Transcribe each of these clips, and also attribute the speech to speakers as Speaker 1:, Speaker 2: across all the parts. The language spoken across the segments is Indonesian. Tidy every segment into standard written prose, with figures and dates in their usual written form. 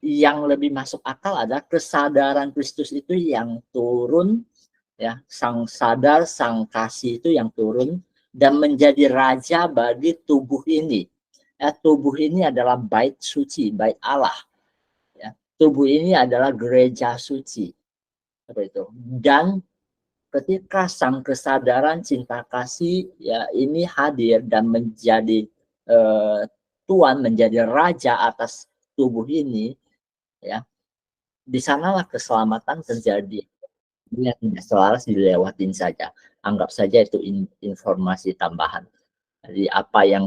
Speaker 1: yang lebih masuk akal adalah kesadaran Kristus itu yang turun, ya, sang sadar, sang kasih itu yang turun dan menjadi raja bagi tubuh ini. Ya, tubuh ini adalah bait suci, bait Allah. Ya, tubuh ini adalah gereja suci, seperti itu. Dan ketika sang kesadaran cinta kasih ya ini hadir dan menjadi Tuhan, menjadi raja atas tubuh ini, ya, di sanalah keselamatan terjadi. Dia tidak selaras dilewatin saja. Anggap saja itu informasi tambahan. Jadi apa yang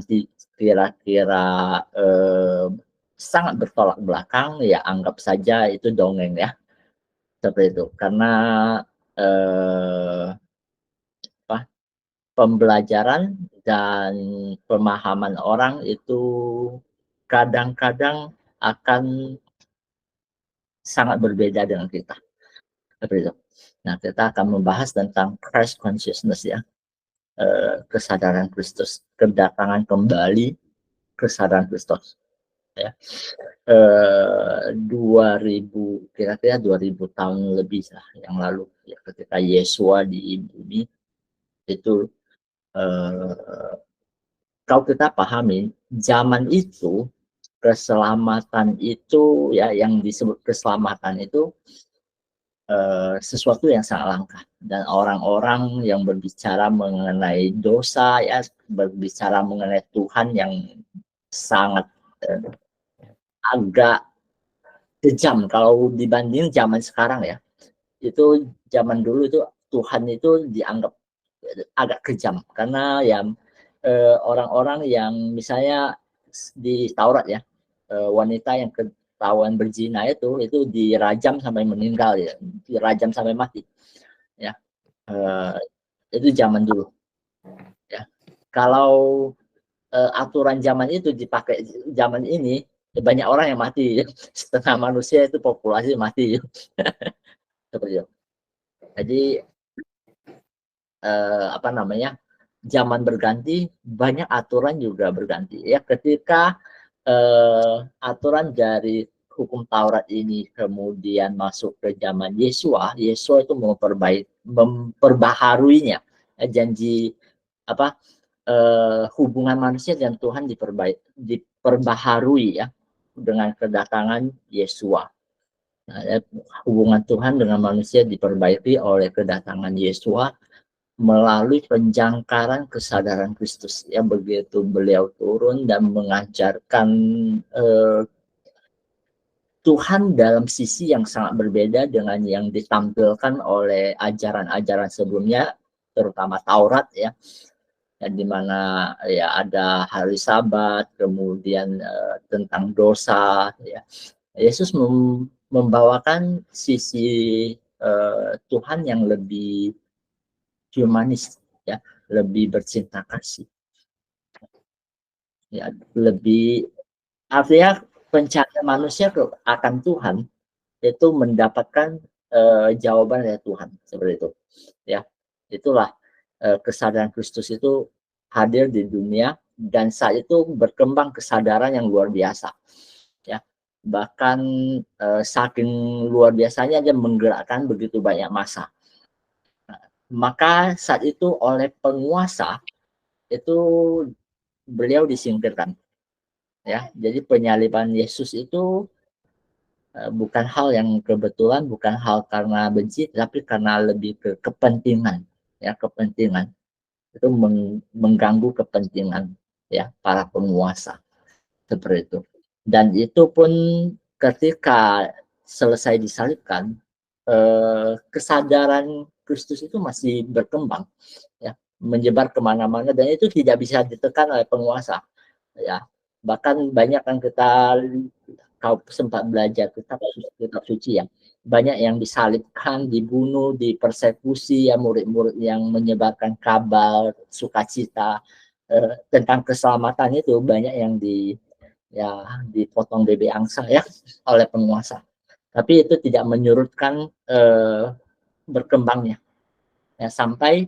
Speaker 1: kira-kira sangat bertolak belakang, ya anggap saja itu dongeng ya. Seperti itu. Karena pembelajaran dan pemahaman orang itu kadang-kadang akan sangat berbeda dengan kita. Seperti itu. Nah, kita akan membahas tentang Christ consciousness ya, kesadaran Kristus, kedatangan kembali kesadaran Kristus. Ya, 2000 kira-kira 2000 tahun lebih lah yang lalu ya, ketika Yesua di bumi itu, kalau kita pahami zaman itu keselamatan itu ya, yang disebut keselamatan itu sesuatu yang sangat langka, dan orang-orang yang berbicara mengenai dosa ya, berbicara mengenai Tuhan yang sangat agak kejam kalau dibanding zaman sekarang ya. Itu zaman dulu itu Tuhan itu dianggap agak kejam karena ya orang-orang yang misalnya di Taurat ya, wanita yang ketahuan berzina itu dirajam sampai meninggal ya, dirajam sampai mati ya. Itu zaman dulu ya. Kalau aturan zaman itu dipakai zaman ini, banyak orang yang mati, setengah manusia itu populasi mati. Seperti itu. Jadi apa namanya, zaman berganti, banyak aturan juga berganti ya. Ketika aturan dari hukum Taurat ini kemudian masuk ke zaman Yesua, Yesua itu memperbaharuinya. Janji apa, hubungan manusia dan Tuhan diperbaharui ya dengan kedatangan Yesua. Nah, hubungan Tuhan dengan manusia diperbaiki oleh kedatangan Yesua melalui penjangkaran kesadaran Kristus ya. Begitu beliau turun dan mengajarkan Tuhan dalam sisi yang sangat berbeda dengan yang ditampilkan oleh ajaran-ajaran sebelumnya, terutama Taurat ya, di mana ya ada hari Sabat, kemudian tentang dosa ya. Yesus membawakan sisi Tuhan yang lebih humanis ya, lebih bercinta kasih ya, lebih, artinya pencarian manusia akan Tuhan itu mendapatkan jawaban dari Tuhan, seperti itu ya. Itulah kesadaran Kristus itu hadir di dunia, dan saat itu berkembang kesadaran yang luar biasa ya. Bahkan saking luar biasanya dia menggerakkan begitu banyak massa. Maka saat itu oleh penguasa itu beliau disingkirkan ya. Jadi penyaliban Yesus itu bukan hal yang kebetulan, bukan hal karena benci, tapi karena lebih ke kepentingan ya, kepentingan itu mengganggu kepentingan ya para penguasa, seperti itu. Dan itu pun ketika selesai disalibkan, kesadaran Kristus itu masih berkembang ya, menyebar kemana-mana, dan itu tidak bisa ditekan oleh penguasa ya. Bahkan banyak yang kita, kau sempat belajar kitab suci ya, banyak yang disalibkan, dibunuh, dipersekusi ya, murid-murid yang menyebarkan kabar sukacita tentang keselamatan itu banyak yang dipotong bebek angsa ya oleh penguasa. Tapi itu tidak menyurutkan berkembangnya ya, sampai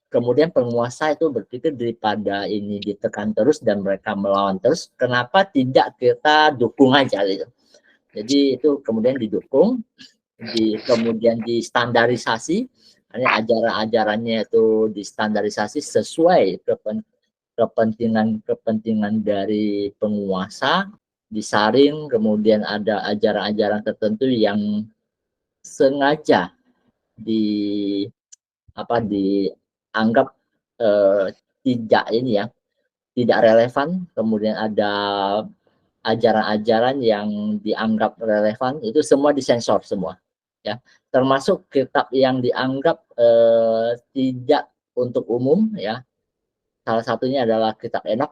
Speaker 1: Kemudian penguasa itu berpikir daripada ini ditekan terus dan mereka melawan terus, kenapa tidak kita dukung aja gitu. Jadi itu kemudian didukung, kemudian distandarisasi, ajaran-ajarannya itu distandarisasi sesuai kepentingan dari penguasa, disaring, kemudian ada ajaran-ajaran tertentu yang sengaja di dianggap tidak ini ya, tidak relevan, kemudian ada ajaran-ajaran yang dianggap relevan, itu semua disensor semua ya, termasuk kitab yang dianggap tidak untuk umum ya. Salah satunya adalah kitab Enok.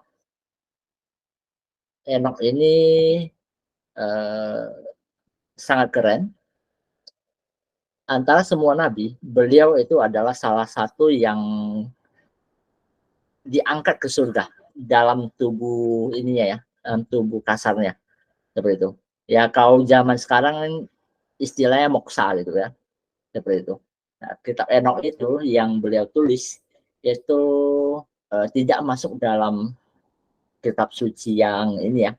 Speaker 1: Enok ini sangat keren. Antara semua nabi, beliau itu adalah salah satu yang diangkat ke surga dalam tubuh ininya ya, dalam tubuh kasarnya seperti itu. Ya kalau zaman sekarang istilahnya moksa gitu ya, seperti itu. Nah, kitab Enok itu yang beliau tulis itu tidak masuk dalam kitab suci yang ini ya,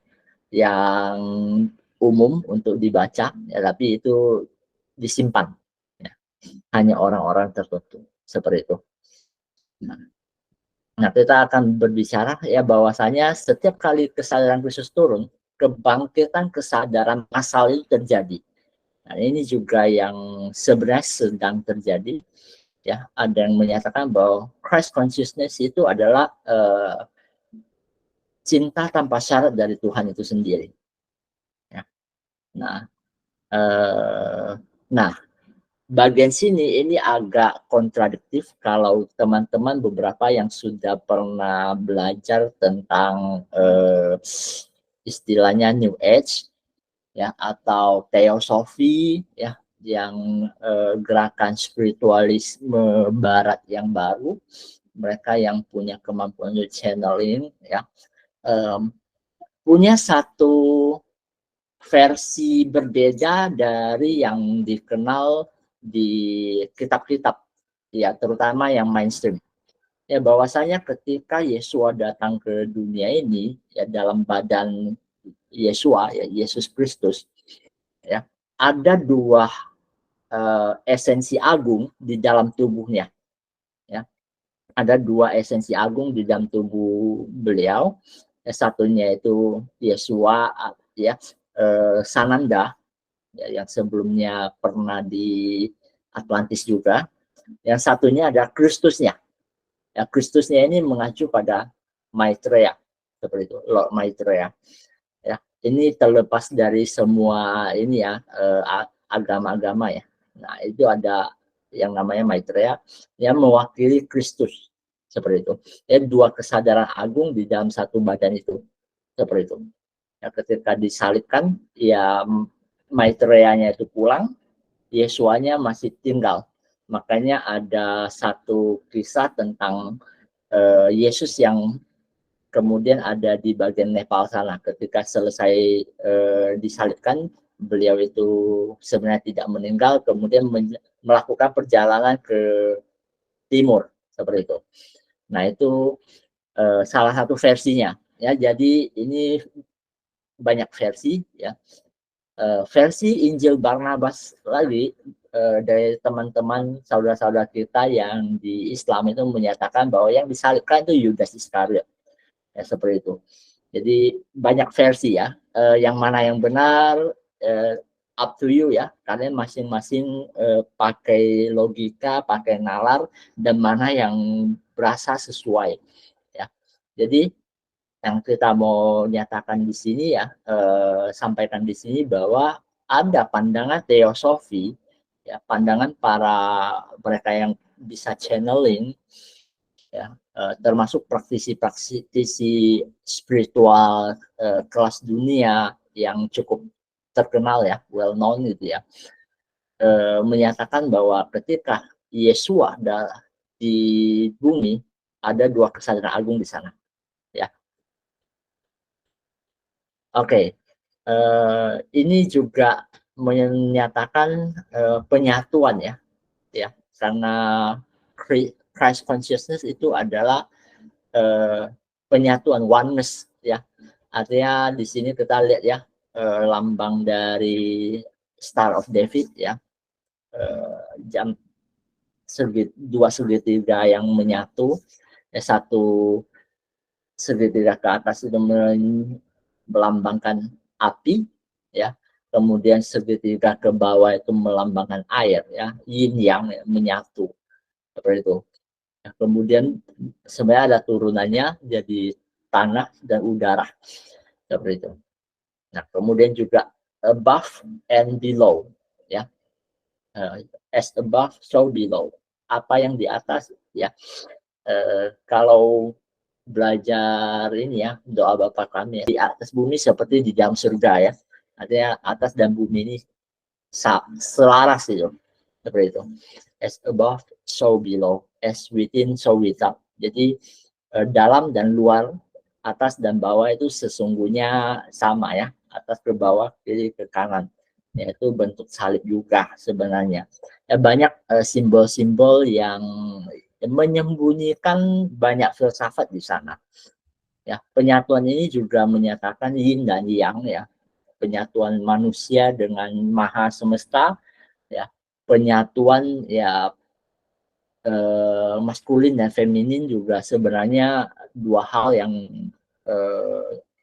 Speaker 1: yang umum untuk dibaca, ya, tapi itu disimpan. Ya. Hanya orang-orang tertentu seperti itu. Nah, kita akan berbicara ya bahwasanya setiap kali kesadaran Kristus turun, kebangkitan kesadaran massal itu terjadi. Nah, ini juga yang sebenarnya sedang terjadi. Ya, ada yang menyatakan bahwa Christ consciousness itu adalah cinta tanpa syarat dari Tuhan itu sendiri. Ya. Nah, bagian sini ini agak kontradiktif kalau teman-teman beberapa yang sudah pernah belajar tentang istilahnya New Age ya atau teosofi ya, yang gerakan spiritualisme barat yang baru, mereka yang punya kemampuan channeling ya, punya satu versi berbeda dari yang dikenal di kitab-kitab ya, terutama yang mainstream ya, bahwasanya ketika Yesua datang ke dunia ini ya dalam badan Yesua ya, Yesus Kristus ya, ada dua esensi agung di dalam tubuhnya ya, ada dua esensi agung di dalam tubuh beliau. Satunya itu Yesua ya, Sananda ya, yang sebelumnya pernah di Atlantis juga. Yang satunya ada Kristusnya. Ya, Kristusnya ini mengacu pada Maitreya, seperti itu, Lord Maitreya. Ya, ini terlepas dari semua ini ya, agama-agama ya. Nah, itu ada yang namanya Maitreya yang mewakili Kristus, seperti itu. Ya, dua kesadaran agung di dalam satu badan itu, seperti itu. Ya, ketika disalibkan, ya Maitreya-nya itu pulang, Yesuanya masih tinggal. Makanya ada satu kisah tentang Yesus yang kemudian ada di bagian Nepal sana. Ketika selesai disalibkan, beliau itu sebenarnya tidak meninggal, kemudian melakukan perjalanan ke timur, seperti itu. Nah, itu salah satu versinya. Ya, jadi ini banyak versi ya. Versi Injil Barnabas lagi dari teman-teman saudara-saudara kita yang di Islam itu menyatakan bahwa yang disalibkan itu Yudas Iskariot ya, seperti itu. Jadi banyak versi ya, yang mana yang benar up to you ya, kalian masing-masing pakai logika, pakai nalar, dan mana yang berasa sesuai ya. Jadi yang kita mau nyatakan di sini ya, sampaikan di sini bahwa ada pandangan teosofi ya, pandangan para mereka yang bisa channeling ya, termasuk praktisi-praktisi spiritual kelas dunia yang cukup terkenal ya, well known gitu ya, menyatakan bahwa ketika Yesua di bumi ada dua kesadaran agung di sana ya. Oke, ini juga menyatakan penyatuan ya, karena Christ consciousness itu adalah penyatuan, oneness ya. Artinya di sini kita lihat ya, lambang dari Star of David ya, jam dua segitiga yang menyatu, satu segitiga ke atas itu melambangkan api ya, kemudian segitiga ke bawah itu melambangkan air ya, yin yang menyatu seperti itu. Nah, kemudian sebenarnya ada turunannya jadi tanah dan udara seperti itu. Nah, kemudian juga above and below ya, as above so below, apa yang di atas ya. Kalau belajar ini ya, doa Bapa kami ya, di atas bumi seperti di dalam surga ya, artinya atas dan bumi ini selaras itu seperti itu. As above so below, as within so without. Jadi dalam dan luar, atas dan bawah itu sesungguhnya sama ya, atas ke bawah, kiri ke kanan, yaitu bentuk salib juga sebenarnya ya. Banyak simbol-simbol yang menyembunyikan banyak filsafat di sana ya. Penyatuan ini juga menyatakan yin dan yang ya, penyatuan manusia dengan maha semesta ya, penyatuan ya, maskulin dan feminin juga sebenarnya dua hal yang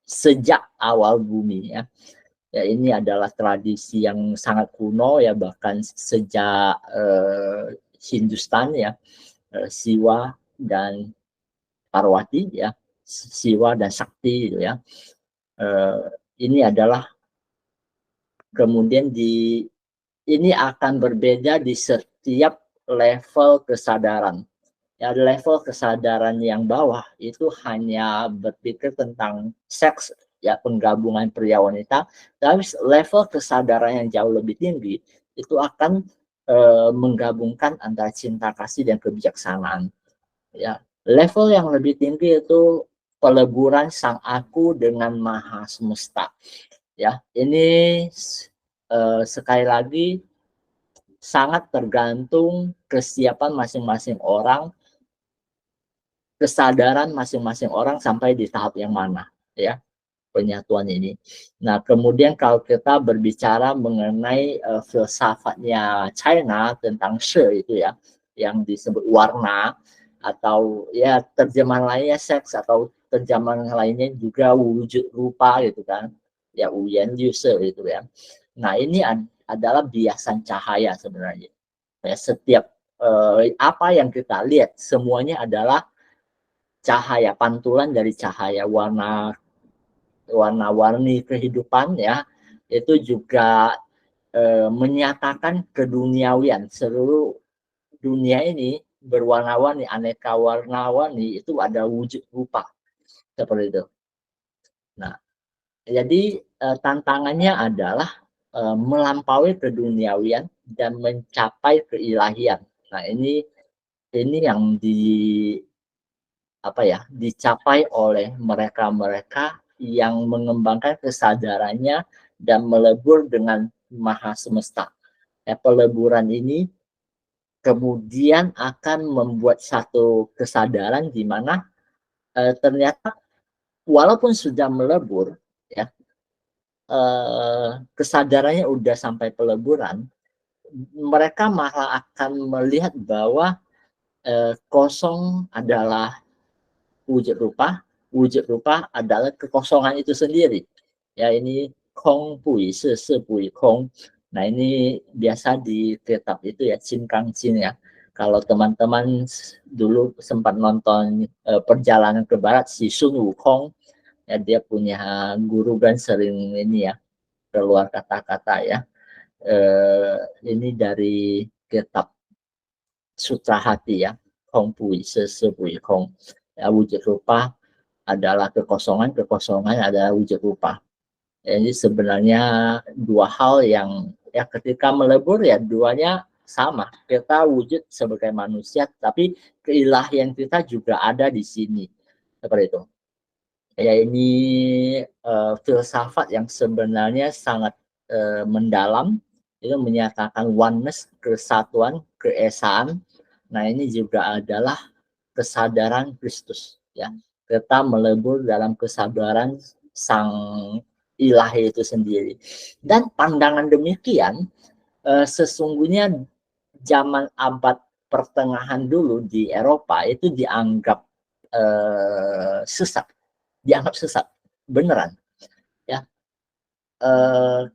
Speaker 1: sejak awal bumi ya. Ya, ini adalah tradisi yang sangat kuno ya, bahkan sejak Hindustan ya, Siwa dan Parwati ya, Siwa dan Sakti gitu ya. Ini adalah kemudian ini akan berbeda di setiap level kesadaran. Ya, level kesadaran yang bawah itu hanya berpikir tentang seks ya, penggabungan pria wanita. Tapi level kesadaran yang jauh lebih tinggi itu akan menggabungkan antara cinta kasih dan kebijaksanaan. Ya, level yang lebih tinggi itu peleburan sang aku dengan maha semesta. Ya, ini sekali lagi sangat tergantung kesiapan masing-masing orang, kesadaran masing-masing orang sampai di tahap yang mana ya penyatuan ini. Nah, kemudian kalau kita berbicara mengenai filsafatnya China tentang she itu ya, yang disebut warna, atau ya terjemahan lainnya seks, atau terjemahan lainnya juga wujud rupa gitu kan. Ya, Uyan Yuse itu ya. Nah, ini adalah biasan cahaya sebenarnya. Ya, setiap apa yang kita lihat semuanya adalah cahaya, pantulan dari cahaya. Warna-warni kehidupan ya, itu juga menyatakan keduniawian. Seluruh dunia ini berwarna-warni, aneka warna-warni, itu ada wujud rupa seperti itu. Nah, jadi tantangannya adalah melampaui keduniawian dan mencapai keilahian. Nah, ini yang dicapai oleh mereka-mereka yang mengembangkan kesadarannya dan melebur dengan maha semesta. Peleburan ini kemudian akan membuat satu kesadaran di mana ternyata walaupun sudah melebur ya, kesadarannya udah sampai peleburan, mereka malah akan melihat bahwa kosong adalah wujud rupa adalah kekosongan itu sendiri. Ya, ini kong pui, se pui kong. Nah, ini biasa di kitab itu ya, Chin Kang Chin ya. Kalau teman-teman dulu sempat nonton Perjalanan ke Barat, si Sun Wukong, ya, dia punya guru kan sering ini ya, keluar kata-kata ya. Ini dari kitab Sutra Hati ya, Kong Pui, Se Pui Kong. Ya, wujud rupa adalah kekosongan adalah wujud rupa. Jadi sebenarnya dua hal yang ya ketika melebur ya duanya sama. Kita wujud sebagai manusia, tapi keilahian kita juga ada di sini. Seperti itu. Ya, ini filsafat yang sebenarnya sangat mendalam. Itu menyatakan oneness, kesatuan, keesaan, Nah, ini juga adalah kesadaran Kristus, ya. Kita melebur dalam kesadaran Sang Ilahi itu sendiri. Dan pandangan demikian sesungguhnya zaman abad pertengahan dulu di Eropa itu dianggap sesat, beneran, ya.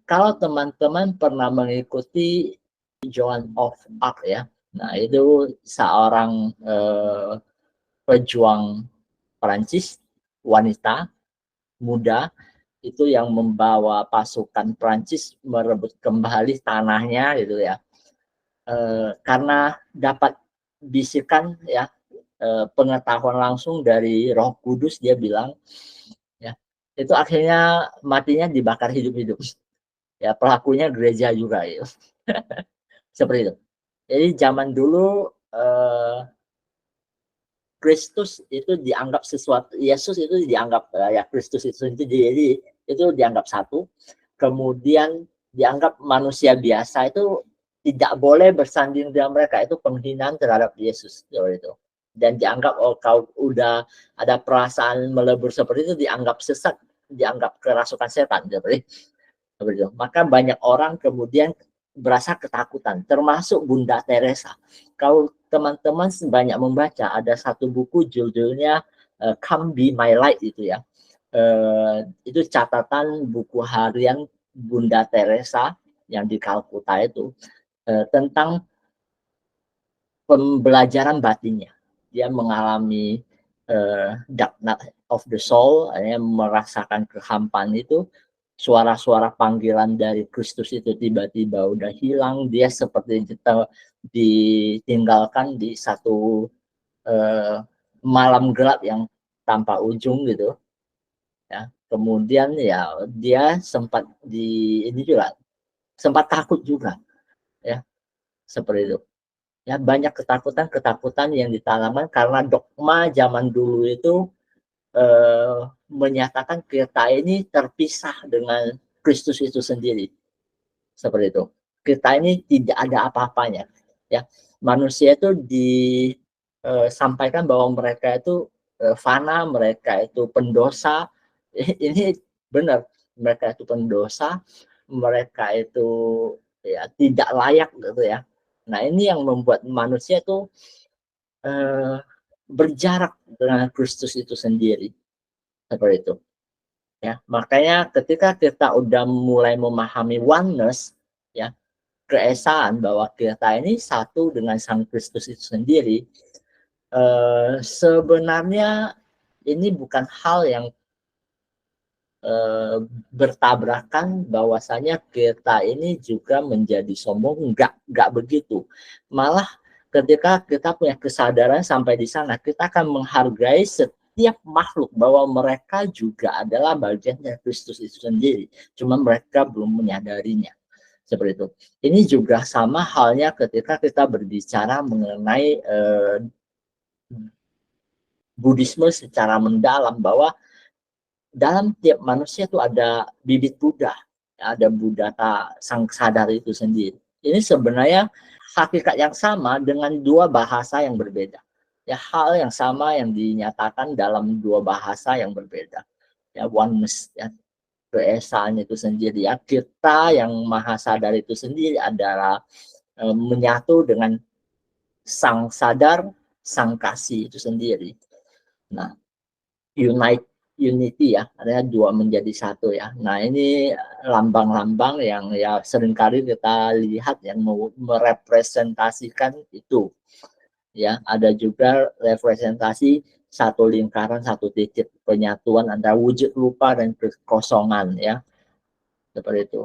Speaker 1: Kalau teman-teman pernah mengikuti Joan of Arc, ya, nah itu seorang pejuang Perancis, wanita muda itu yang membawa pasukan Prancis merebut kembali tanahnya gitu ya. Karena dapat bisikan ya, pengetahuan langsung dari Roh Kudus, dia bilang ya, itu akhirnya matinya dibakar hidup-hidup. Ya, pelakunya gereja juga ya. Seperti itu. Jadi zaman dulu Kristus itu dianggap sesuatu, Yesus itu dianggap ya Kristus itu jadi itu dianggap satu, kemudian dianggap manusia biasa itu tidak boleh bersanding dengan mereka, itu penghinaan terhadap Yesus seperti itu. Dan dianggap kau udah ada perasaan melebur seperti itu dianggap sesat, dianggap kerasukan setan seperti itu. Maka banyak orang kemudian berasa ketakutan, termasuk Bunda Teresa. Kalau teman-teman banyak membaca, ada satu buku judulnya Come Be My Light itu ya. Itu catatan buku harian Bunda Teresa yang di Kalkuta itu tentang pembelajaran batinnya. Dia mengalami dark night of the soul, merasakan kehampaan itu, suara-suara panggilan dari Kristus itu tiba-tiba udah hilang, dia seperti ditinggalkan di satu malam gelap yang tanpa ujung gitu ya. Kemudian ya dia sempat sempat takut juga ya, seperti itu ya. Banyak ketakutan yang ditanamkan karena dogma zaman dulu itu menyatakan kita ini terpisah dengan Kristus itu sendiri, seperti itu. Kita ini tidak ada apa-apanya ya. Manusia itu disampaikan bahwa mereka itu fana, mereka itu pendosa. Ini benar, mereka itu pendosa, mereka itu ya tidak layak gitu ya. Nah, ini yang membuat manusia itu berjarak dengan Kristus itu sendiri, seperti itu ya. Makanya ketika kita udah mulai memahami oneness ya, keesaan bahwa kita ini satu dengan Sang Kristus itu sendiri, sebenarnya ini bukan hal yang bertabrakan bahwasanya kita ini juga menjadi sombong, enggak begitu. Malah ketika kita punya kesadaran sampai di sana, kita akan menghargai setiap makhluk bahwa mereka juga adalah bagian dari Kristus itu sendiri. Cuma mereka belum menyadarinya. Seperti itu. Ini juga sama halnya ketika kita berbicara mengenai Buddhisme secara mendalam, bahwa dalam tiap manusia itu ada bibit Buddha, ada Buddhata sang sadar itu sendiri. Ini sebenarnya hakikat yang sama dengan dua bahasa yang berbeda. Ya, hal yang sama yang dinyatakan dalam dua bahasa yang berbeda. Ya, oneness, ya, keesaan itu sendiri. Ya, kita yang maha sadar itu sendiri adalah menyatu dengan sang sadar, sang kasih itu sendiri. Nah, unity ya, artinya dua menjadi satu ya. Nah, ini lambang-lambang yang ya seringkali kita lihat yang merepresentasikan itu. Ya, ada juga representasi satu lingkaran, satu titik, penyatuan antara wujud lupa dan kekosongan ya. Seperti itu.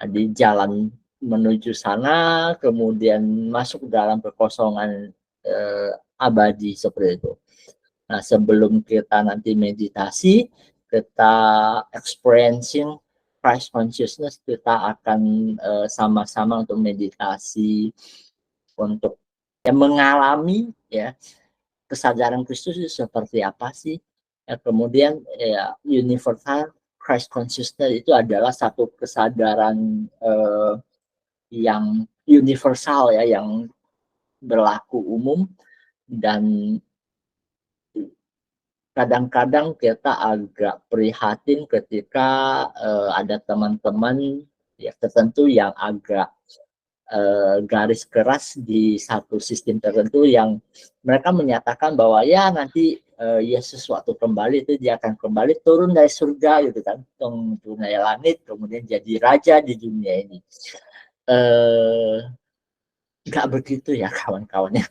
Speaker 1: Di jalan menuju sana, kemudian masuk dalam kekosongan abadi, seperti itu. Nah, sebelum kita nanti meditasi, kita experiencing Christ consciousness, kita akan sama-sama untuk meditasi, untuk ya, mengalami ya kesadaran Kristus itu seperti apa sih. Ya, kemudian ya, universal Christ consciousness itu adalah satu kesadaran yang universal ya, yang berlaku umum, dan kadang-kadang kita agak prihatin ketika ada teman-teman ya tertentu yang agak garis keras di satu sistem tertentu, yang mereka menyatakan bahwa ya nanti Yesus waktu kembali itu dia akan kembali turun dari surga gitu kan, turun dari langit kemudian jadi raja di dunia ini. Nggak begitu ya kawan-kawannya.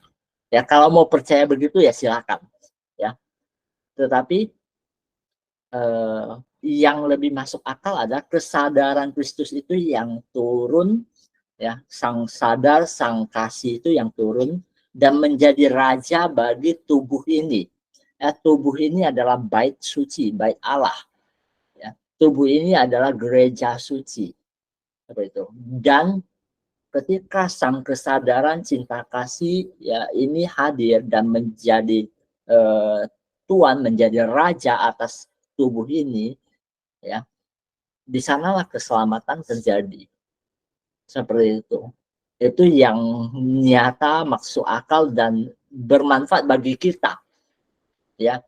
Speaker 1: Ya kalau mau percaya begitu ya silakan ya. Tetapi yang lebih masuk akal adalah kesadaran Kristus itu yang turun ya, sang sadar, sang kasih itu yang turun dan menjadi raja bagi tubuh ini. Ya, tubuh ini adalah bait suci, bait Allah. Ya. Tubuh ini adalah gereja suci. Seperti itu. Dan ketika sang kesadaran cinta kasih ya ini hadir dan menjadi tuan, menjadi raja atas tubuh ini, ya, di sanalah keselamatan terjadi. Seperti itu. Itu yang nyata, masuk akal, dan bermanfaat bagi kita. Ya,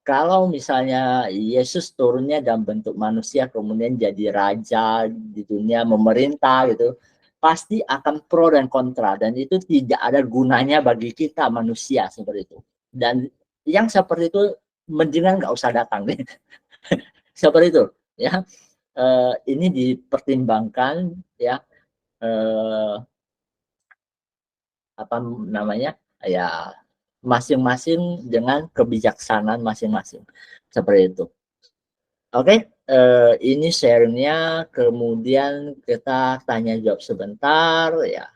Speaker 1: kalau misalnya Yesus turunnya dalam bentuk manusia, kemudian jadi raja di dunia, memerintah gitu, pasti akan pro dan kontra, dan itu tidak ada gunanya bagi kita manusia seperti itu. Dan yang seperti itu mendingan nggak usah datang nih. Seperti itu, ya. Ini dipertimbangkan, ya. Apa namanya, ya, masing-masing dengan kebijaksanaan masing-masing seperti itu. Oke, ini sharingnya, kemudian kita tanya jawab sebentar ya,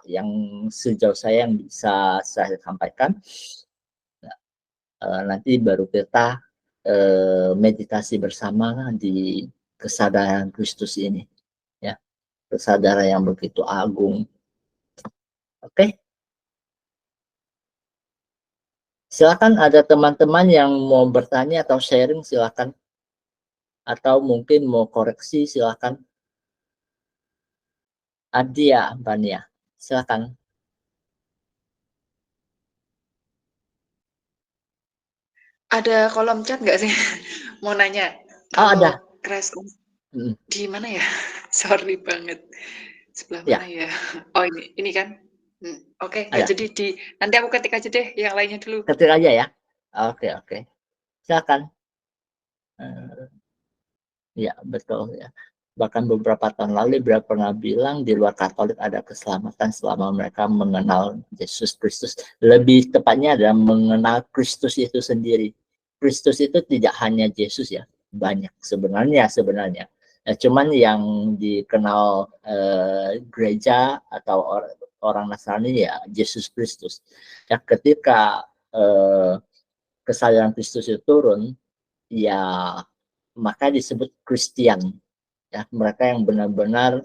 Speaker 1: yang sejauh saya yang bisa saya sampaikan. Nanti baru kita meditasi bersama di kesadaran Kristus ini, ya, kesadaran yang begitu agung. Oke. Silakan, ada teman-teman yang mau bertanya atau sharing, silakan. Atau mungkin mau koreksi, silakan. Adia, Bania, silakan.
Speaker 2: Ada kolom chat nggak sih? Mau nanya,
Speaker 1: Oh, ada.
Speaker 2: kalau crash di mana ya? Sorry banget. Sebelah
Speaker 1: Ya,
Speaker 2: mana ya? Oh ini kan? Oke, nggak
Speaker 1: ada.
Speaker 2: jadi nanti aku ketik aja deh yang lainnya dulu.
Speaker 1: Ketik aja ya. Oke. Silakan. Ya, betul ya. Bahkan beberapa tahun lalu beliau pernah bilang di luar Katolik ada keselamatan selama mereka mengenal Yesus Kristus. Lebih tepatnya adalah mengenal Kristus itu sendiri. Kristus itu tidak hanya Yesus ya, banyak sebenarnya. Cuman yang dikenal gereja atau orang Nasrani ya Yesus Kristus. Ya, ketika kesadaran Kristus itu turun, ya maka disebut Kristen, ya, mereka yang benar-benar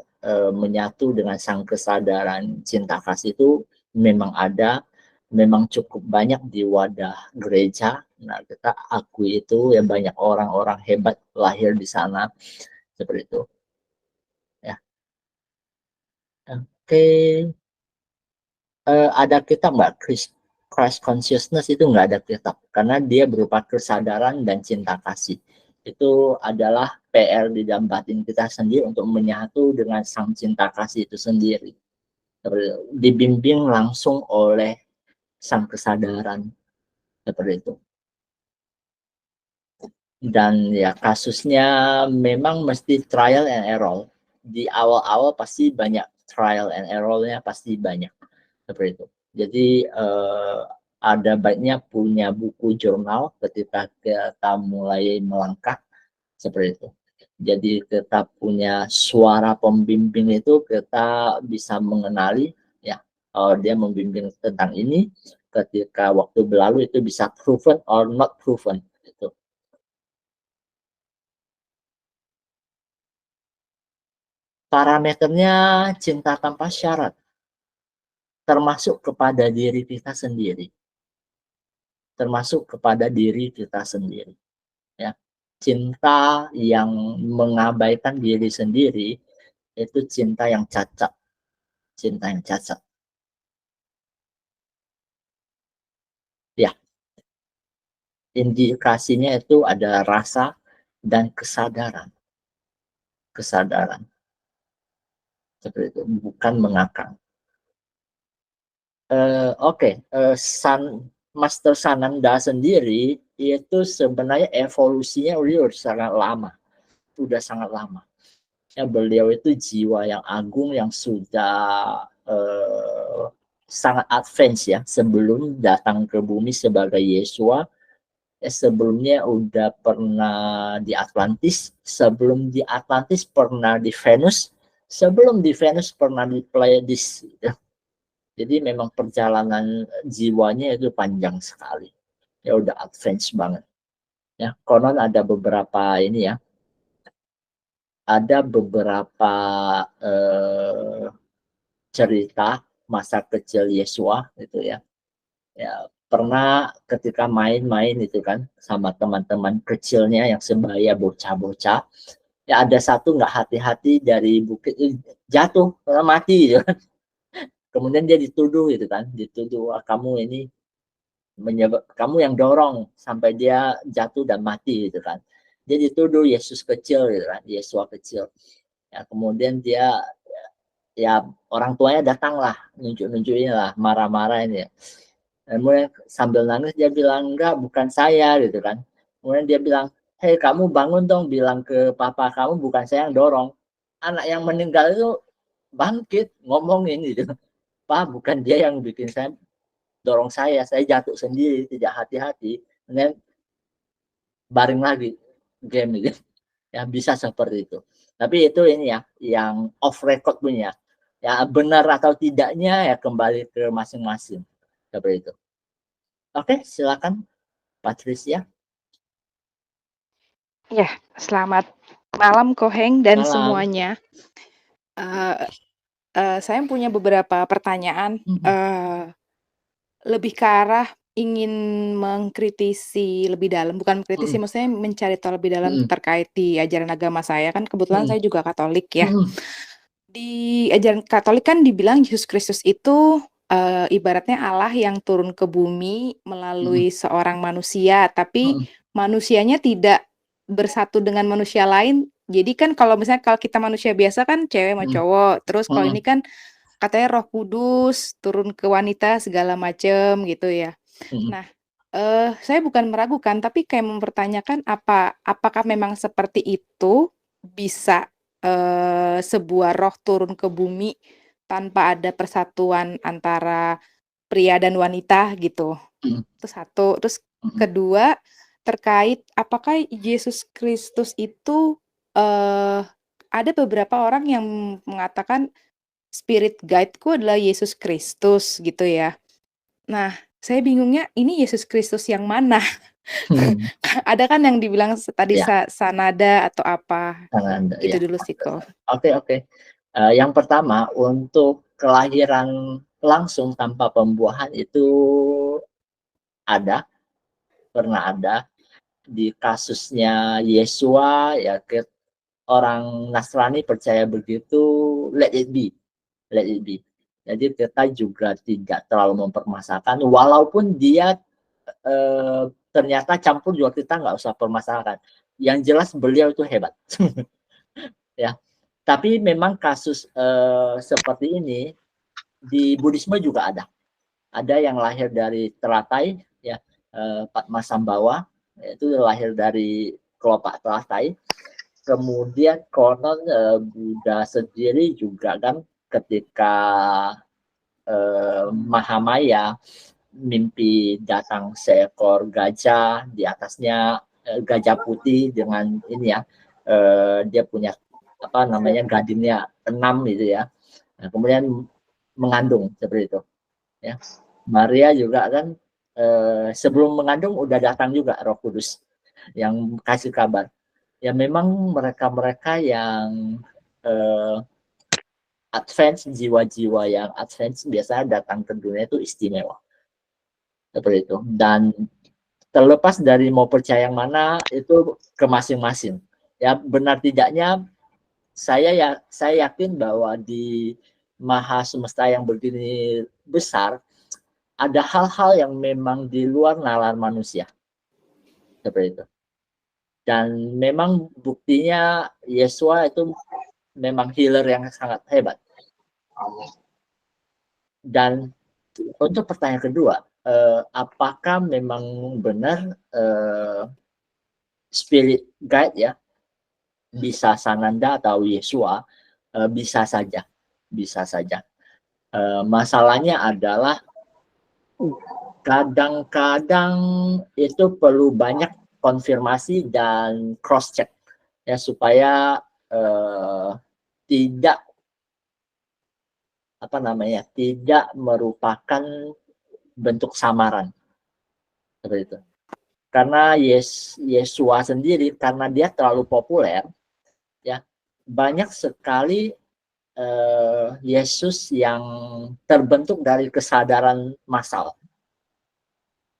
Speaker 1: menyatu dengan sang kesadaran cinta kasih itu memang ada, memang cukup banyak di wadah gereja. Nah, kita akui itu ya, banyak orang-orang hebat lahir di sana seperti itu, ya. Oke. Ada kitab nggak, Christ Consciousness? Itu nggak ada kitab karena dia berupa kesadaran dan cinta kasih. Itu adalah PR di dalam batin kita sendiri untuk menyatu dengan sang cinta kasih itu sendiri, dibimbing langsung oleh sang kesadaran seperti itu. Dan ya kasusnya memang mesti trial and error. Di awal-awal pasti banyak trial and error-nya, pasti banyak seperti itu. Jadi ada baiknya punya buku jurnal ketika kita mulai melangkah seperti itu. Jadi kita punya suara pembimbing itu, kita bisa mengenali ya, dia membimbing tentang ini, ketika waktu berlalu itu bisa proven or not proven itu. Parameternya cinta tanpa syarat, termasuk kepada diri kita sendiri. Ya. Cinta yang mengabaikan diri sendiri itu cinta yang cacat. Ya, indikasinya itu ada rasa dan kesadaran. Kesadaran. Seperti itu, bukan mengakang. Oke, Master Sananda sendiri itu sebenarnya evolusinya udah sangat lama. Sudah sangat lama. Ya, beliau itu jiwa yang agung yang sudah sangat advance ya, sebelum datang ke bumi sebagai Yesua. Sebelumnya udah pernah di Atlantis, sebelum di Atlantis pernah di Venus, sebelum di Venus pernah di Pleiades. Jadi memang perjalanan jiwanya itu panjang sekali. Ya udah advance banget. Ya, konon ada beberapa ini ya, ada beberapa cerita masa kecil Yesua itu ya. Ya, pernah ketika main-main itu kan sama teman-teman kecilnya yang sebaya bocah-bocah, ya ada satu nggak hati-hati dari bukit jatuh, mati gitu. Kemudian dia dituduh gitu kan, dituduh kamu ini kamu yang dorong sampai dia jatuh dan mati gitu kan. Dia dituduh Yesus kecil gitu kan, Yesua kecil. Ya, kemudian dia ya orang tuanya datanglah, nunjuk-nunjukin lah, marah-marah ini ya. Kemudian sambil nangis dia bilang, enggak, bukan saya gitu kan. Kemudian dia bilang, hei kamu bangun dong, bilang ke papa kamu bukan saya yang dorong. Anak yang meninggal itu bangkit ngomongin gitu. Pak, bukan dia yang bikin saya dorong saya jatuh sendiri, tidak hati-hati. Kemudian baring lagi game gitu. Ya bisa seperti itu. Tapi itu ini ya, yang off record punya. Ya benar atau tidaknya ya kembali ke masing-masing. Seperti itu. Oke, silakan Patricia.
Speaker 3: Ya, selamat malam Koheng dan
Speaker 1: Malam.
Speaker 3: semuanya. Saya punya beberapa pertanyaan. Lebih ke arah ingin mengkritisi lebih dalam, bukan mengkritisi, maksudnya mencari tahu lebih dalam terkait di ajaran agama saya. Kan kebetulan saya juga Katolik ya. Di ajaran Katolik kan dibilang Yesus Kristus itu ibaratnya Allah yang turun ke bumi melalui seorang manusia, tapi manusianya tidak bersatu dengan manusia lain. Jadi kan kalau misalnya kalau kita manusia biasa kan cewek sama cowok, terus kalau ini kan katanya Roh Kudus turun ke wanita segala macem gitu ya. Nah, saya bukan meragukan, tapi kayak mempertanyakan apakah memang seperti itu bisa sebuah roh turun ke bumi tanpa ada persatuan antara pria dan wanita gitu. Itu satu. Terus kedua, terkait apakah Yesus Kristus itu ada beberapa orang yang mengatakan spirit guide-ku adalah Yesus Kristus gitu ya. Nah, saya bingungnya ini Yesus Kristus yang mana? Ada kan yang dibilang tadi
Speaker 1: Ya.
Speaker 3: Sanada atau apa?
Speaker 1: Sananda,
Speaker 3: Gitu
Speaker 1: ya.
Speaker 3: dulu sih kok.
Speaker 1: Oke. Yang pertama, untuk kelahiran langsung tanpa pembuahan itu ada, pernah ada di kasusnya Yesua ya, orang Nasrani percaya begitu, let it be. Jadi kita juga tidak terlalu mempermasalahkan, walaupun dia ternyata campur juga kita nggak usah permasalahkan. Yang jelas beliau itu hebat. Ya, tapi memang kasus seperti ini di Buddhisme juga ada. Ada yang lahir dari teratai, ya, Padmasambhava, itu lahir dari kelopak teratai. Kemudian konon Buddha sendiri juga kan ketika Mahamaya mimpi datang seekor gajah, di atasnya gajah putih dengan ini ya, dia punya apa namanya gadingnya 6 gitu ya. Nah, kemudian mengandung seperti itu. Ya. Maria juga kan sebelum mengandung udah datang juga Roh Kudus yang kasih kabar. Ya memang mereka-mereka yang advance, jiwa-jiwa yang advance biasanya datang ke dunia itu istimewa. Seperti itu. Dan terlepas dari mau percaya yang mana itu ke masing-masing. Ya benar tidaknya saya yakin bahwa di maha semesta yang begini besar ada hal-hal yang memang di luar nalar manusia. Seperti itu. Dan memang buktinya Yesua itu memang healer yang sangat hebat. Dan untuk pertanyaan kedua, apakah memang benar spirit guide ya, bisa Sananda atau Yesua, bisa saja. Masalahnya adalah kadang-kadang itu perlu banyak konfirmasi dan cross check ya, supaya tidak merupakan bentuk samaran seperti itu. Karena Yesua sendiri, karena dia terlalu populer ya, banyak sekali Yesus yang terbentuk dari kesadaran massal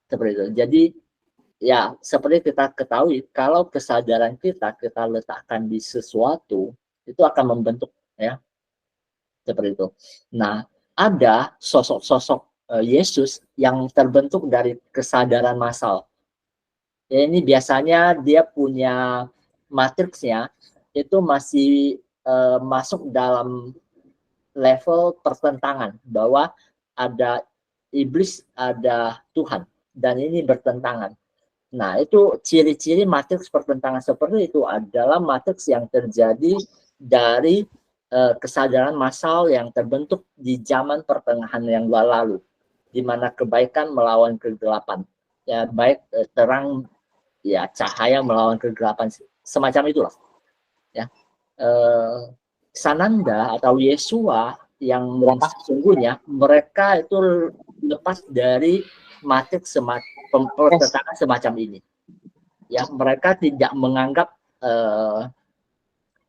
Speaker 1: seperti itu. Jadi ya, seperti kita ketahui, kalau kesadaran kita letakkan di sesuatu, itu akan membentuk ya, seperti itu. Nah, ada sosok-sosok Yesus yang terbentuk dari kesadaran massal. Ya, ini biasanya dia punya matriksnya itu masih masuk dalam level pertentangan, bahwa ada iblis, ada Tuhan, dan ini bertentangan. Nah, itu ciri-ciri matriks pertentangan seperti itu adalah matriks yang terjadi dari kesadaran massal yang terbentuk di zaman pertengahan yang lalu, di mana kebaikan melawan kegelapan. Ya, baik terang, ya cahaya melawan kegelapan, semacam itulah. Ya, Sananda atau Yesua yang sesungguhnya, mereka itu lepas dari matriks pertentangan semacam ini. Ya, mereka tidak menganggap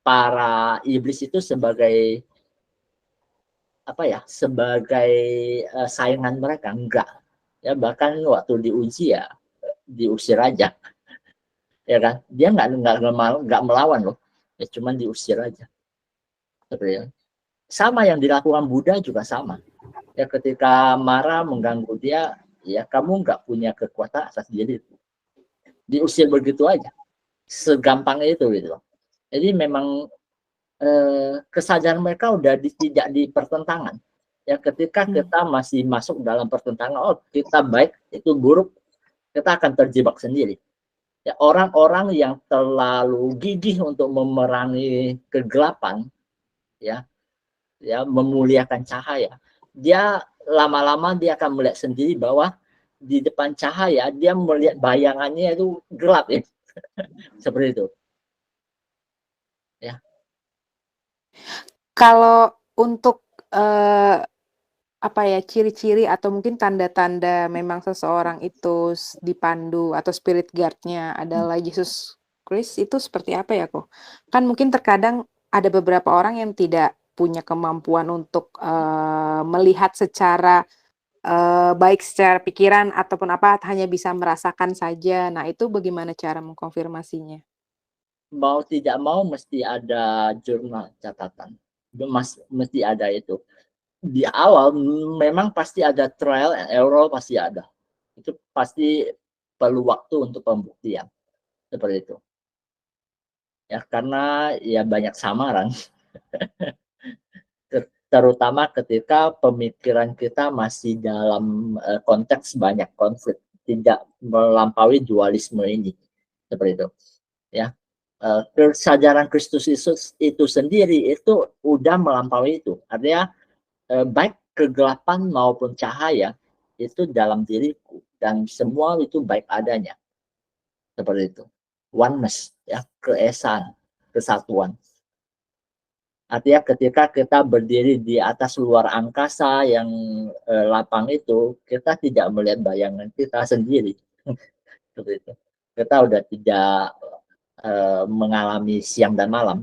Speaker 1: para iblis itu sebagai sebagai saingan mereka, enggak. Ya, bahkan waktu diuji ya diusir aja. Ya kan? Dia enggak melawan loh. Ya cuman diusir aja. Seperti itu. Sama yang dilakukan Buddha juga sama. Ya, ketika marah mengganggu dia, ya kamu enggak punya kekuatan atas diri. Diusir begitu aja. Segampang itu gitu. Jadi memang kesadaran mereka udah tidak di pertentangan. Ya, ketika kita masih masuk dalam pertentangan, oh kita baik, itu buruk, kita akan terjebak sendiri. Ya, orang-orang yang terlalu gigih untuk memerangi kegelapan, ya memuliakan cahaya, dia lama-lama dia akan melihat sendiri bahwa di depan cahaya dia melihat bayangannya itu gelap ya. Seperti itu. Ya.
Speaker 3: Kalau untuk ciri-ciri atau mungkin tanda-tanda memang seseorang itu dipandu atau spirit guide-nya adalah Yesus Kristus, itu seperti apa ya kok? Kan mungkin terkadang ada beberapa orang yang tidak punya kemampuan untuk melihat secara baik secara pikiran ataupun apa, hanya bisa merasakan saja. Nah, itu bagaimana cara mengkonfirmasinya?
Speaker 1: Mau tidak mau mesti ada jurnal catatan. Mesti ada itu. Di awal memang pasti ada trial and error, pasti ada. Itu pasti perlu waktu untuk pembuktian. Seperti itu. Ya, karena ya banyak samaran. Terutama ketika pemikiran kita masih dalam konteks banyak konflik, tidak melampaui dualisme ini. Seperti itu. Ya. Kesadaran Kristus itu sendiri itu udah melampaui itu. Artinya baik kegelapan maupun cahaya itu dalam diriku, dan semua itu baik adanya. Seperti itu. Oneness, ya, keesaan, kesatuan. Artinya ketika kita berdiri di atas luar angkasa yang lapang itu, kita tidak melihat bayangan kita sendiri. Seperti itu. Kita udah tidak mengalami siang dan malam.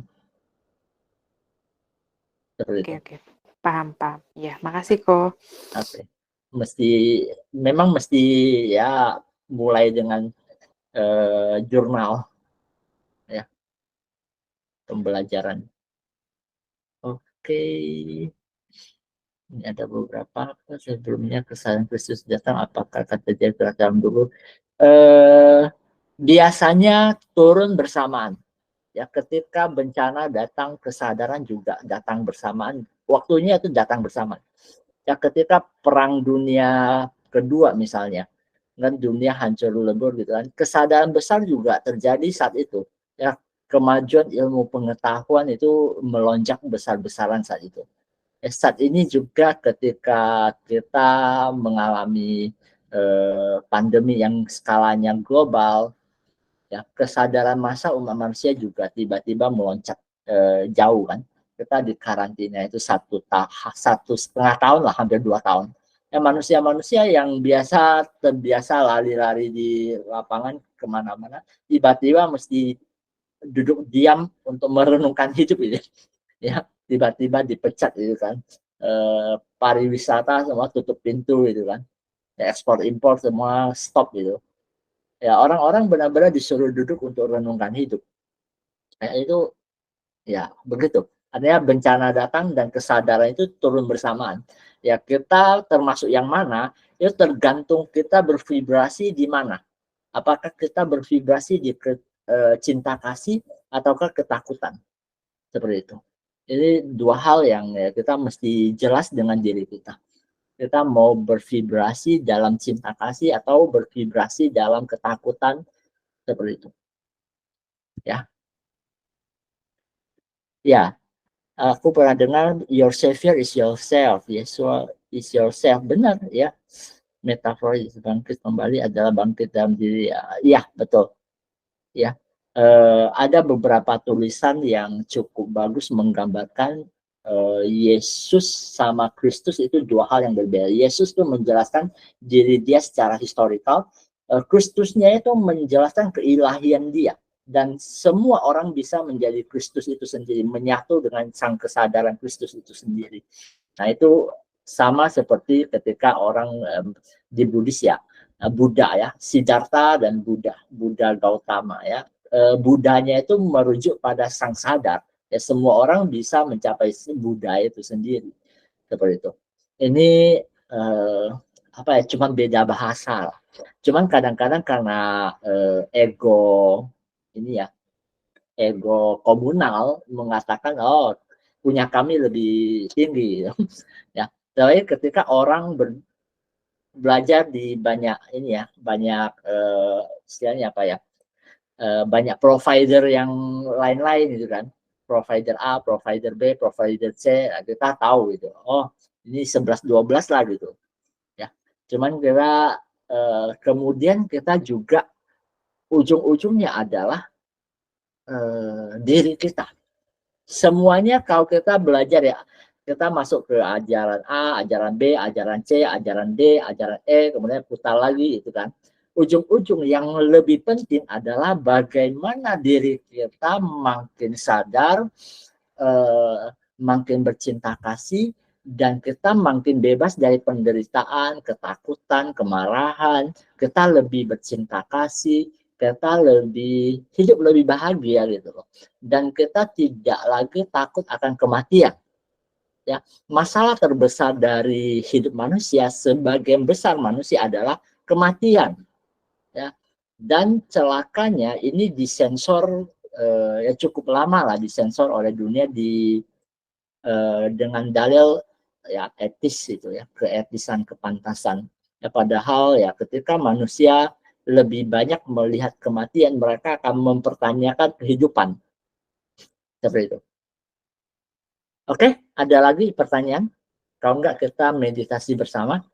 Speaker 3: Oke. Paham. Ya, makasih kok.
Speaker 1: Oke. Memang mesti ya mulai dengan jurnal ya, pembelajaran. Oke. Ini ada beberapa sebelumnya kesalahan Kristus datang, apakah akan terjadi kerajaan dulu? Biasanya turun bersamaan. Ya, ketika bencana datang, kesadaran juga datang bersamaan. Waktunya itu datang bersamaan. Ya, ketika Perang Dunia Kedua misalnya, kan dunia hancur lebur gitu kan, kesadaran besar juga terjadi saat itu. Ya, kemajuan ilmu pengetahuan itu melonjak besar-besaran saat itu. Saat ini juga ketika kita mengalami pandemi yang skalanya global, ya kesadaran massa umat manusia juga tiba-tiba meloncat jauh kan. Kita di karantina itu 1,5 tahun lah, hampir 2 tahun. Ya, manusia-manusia yang terbiasa lari-lari di lapangan kemana-mana, tiba-tiba mesti duduk diam untuk merenungkan hidup ini. Ya, tiba-tiba dipecat gitu kan, pariwisata semua tutup pintu gitu kan, ya, ekspor impor semua stop gitu. Ya, orang-orang benar-benar disuruh duduk untuk renungkan hidup. Kayak itu ya begitu. Artinya bencana datang dan kesadaran itu turun bersamaan. Ya, kita termasuk yang mana itu tergantung kita bervibrasi di mana. Apakah kita bervibrasi di cinta kasih ataukah ketakutan, seperti itu. Ini dua hal yang ya, kita mesti jelas dengan diri kita. Kita mau bervibrasi dalam cinta kasih atau bervibrasi dalam ketakutan, seperti itu. Ya. Ya, aku pernah dengar your savior is yourself. Yesus is yourself. Benar ya. Metafor bangkit kembali adalah bangkit dalam diri. Ya, betul. Ya. Ada beberapa tulisan yang cukup bagus menggambarkan Yesus sama Kristus itu dua hal yang berbeda. Yesus itu menjelaskan diri dia secara historikal, Kristusnya itu menjelaskan keilahian dia, dan semua orang bisa menjadi Kristus itu sendiri, menyatu dengan sang kesadaran Kristus itu sendiri. Nah, itu sama seperti ketika orang di Buddhis ya, Buddha ya, Siddhartha dan Buddha Gautama ya. Budanya itu merujuk pada sang sadar. Ya, semua orang bisa mencapai Buddha itu sendiri, seperti itu. Ini apa ya? Cuma beda bahasa lah. Cuman kadang-kadang karena ego ini ya, ego komunal mengatakan oh punya kami lebih tinggi. Ya, tapi ketika orang belajar di banyak ini ya, banyak istilahnya apa ya? Banyak provider yang lain-lain gitu kan, provider A, provider B, provider C, kita tahu gitu, oh ini 11-12 lah gitu ya. Cuman kita kemudian kita juga ujung-ujungnya adalah diri kita. Semuanya kalau kita belajar ya, kita masuk ke ajaran A, ajaran B, ajaran C, ajaran D, ajaran E, kemudian putar lagi itu kan. Ujung-ujung yang lebih penting adalah bagaimana diri kita makin sadar, makin bercinta kasih, dan kita makin bebas dari penderitaan, ketakutan, kemarahan. Kita lebih bercinta kasih, kita lebih hidup lebih bahagia gitu loh. Dan kita tidak lagi takut akan kematian. Ya, masalah terbesar dari hidup manusia, sebagian besar manusia adalah kematian. Ya, dan celakanya ini disensor ya cukup lama lah, disensor oleh dunia dengan dalil ya etis itu ya, keetisan, kepantasan. Ya, padahal ya ketika manusia lebih banyak melihat kematian, mereka akan mempertanyakan kehidupan. Seperti itu. Oke, ada lagi pertanyaan? Kalau enggak kita meditasi bersama.